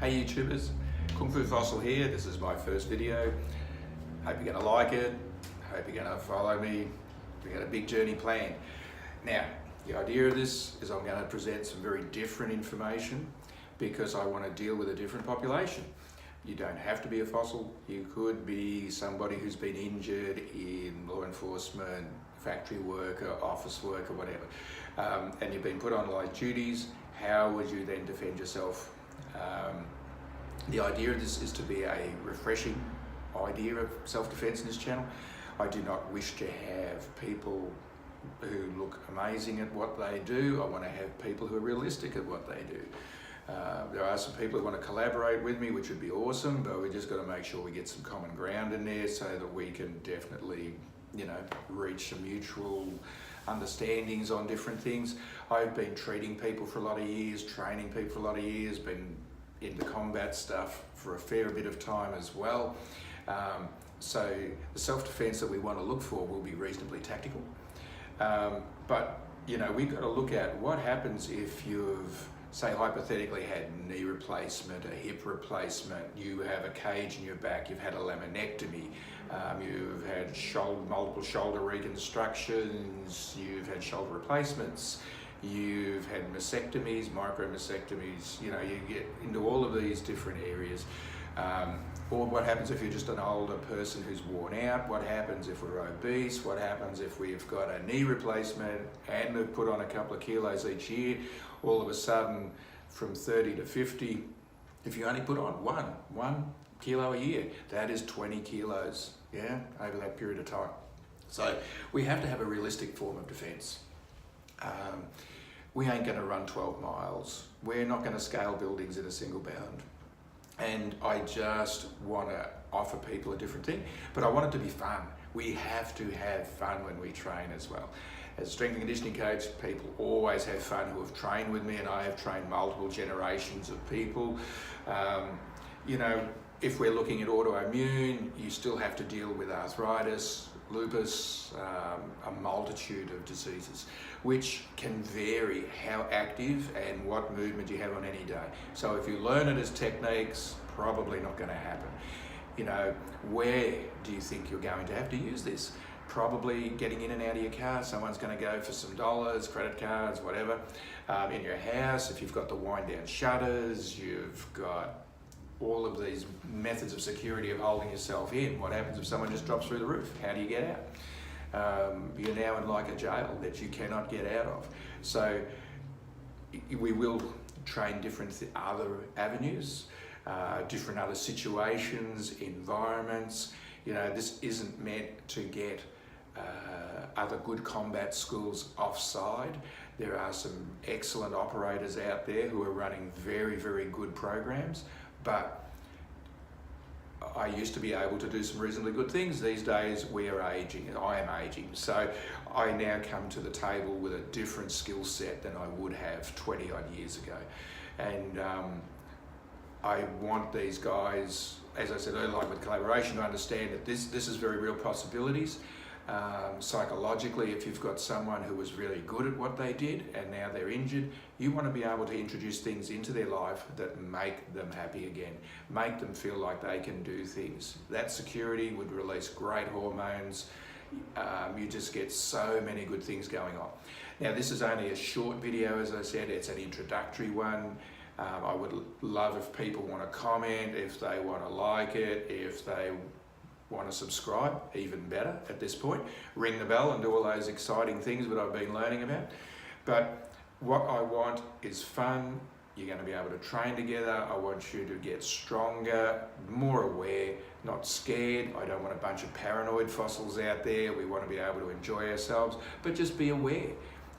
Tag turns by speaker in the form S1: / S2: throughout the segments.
S1: Hey YouTubers, KungFu Fossil here. This is my first video. Hope you're gonna like it. Hope you're gonna follow me. We got a big journey planned. Now, the idea of this is I'm gonna present some very different information because I want to deal with a different population. You don't have to be a fossil. You could be somebody who's been injured in law enforcement, factory worker, office worker, whatever. And you've been put on light duties. How would you then defend yourself? The idea of this is to be a refreshing idea of self-defense in this channel. I do not wish to have people who look amazing at what they do. I want to have people who are realistic at what they do. There are some people who want to collaborate with me, which would be awesome, but we just got to make sure we get some common ground in there so that we can definitely, reach some mutual understandings on different things. I've been treating people for a lot of years, training people for a lot of years, been into combat stuff for a fair bit of time as well. So the self-defense that we want to look for will be reasonably tactical. But we've got to look at what happens if you've, say, hypothetically had knee replacement, a hip replacement, you have a cage in your back, you've had a laminectomy, you've had multiple shoulder reconstructions, you've had shoulder replacements, you've had mastectomies, micromastectomies, you get into all of these different areas. Or what happens if you're just an older person who's worn out? What happens if we're obese? What happens if we've got a knee replacement and we've put on a couple of kilos each year? All of a sudden, from 30 to 50, if you only put on one kilo a year, that is 20 kilos, over that period of time. So we have to have a realistic form of defense. We ain't gonna run 12 miles. We're not gonna scale buildings in a single bound. And I just want to offer people a different thing, but I want it to be fun. We have to have fun when we train as well. As a strength and conditioning coach, people always have fun who have trained with me, and I have trained multiple generations of people. If we're looking at autoimmune, you still have to deal with arthritis, lupus, a multitude of diseases, which can vary how active and what movement you have on any day. So if you learn it as techniques, probably not going to happen. Where do you think you're going to have to use this? Probably getting in and out of your car. Someone's going to go for some dollars, credit cards, whatever. In your house, if you've got the wind down shutters, you've got all of these methods of security of holding yourself in. What happens if someone just drops through the roof? How do you get out? You're now in like a jail that you cannot get out of. So we will train different other avenues, different other situations, environments. This isn't meant to get other good combat schools offside. There are some excellent operators out there who are running very, very good programs, but I used to be able to do some reasonably good things. These days we are aging, and I am aging. So I now come to the table with a different skill set than I would have 20 odd years ago. And I want these guys, as I said earlier, like with collaboration, to understand that this is very real possibilities. Psychologically, if you've got someone who was really good at what they did and now they're injured, you want to be able to introduce things into their life that make them happy again, make them feel like they can do things. That security would release great hormones. You just get so many good things going on. Now, this is only a short video, as I said. It's an introductory one. I would love if people want to comment, if they want to like it, if they want to subscribe, even better at this point. Ring the bell and do all those exciting things that I've been learning about. But what I want is fun. You're going to be able to train together. I want you to get stronger, more aware, not scared. I don't want a bunch of paranoid fossils out there. We want to be able to enjoy ourselves, but just be aware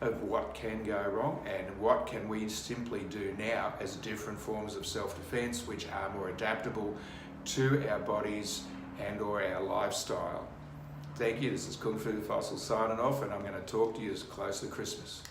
S1: of what can go wrong and what can we simply do now as different forms of self-defense, which are more adaptable to our bodies and or our lifestyle. Thank you. This is KungFu Fossil signing off, and I'm going to talk to you as close to Christmas.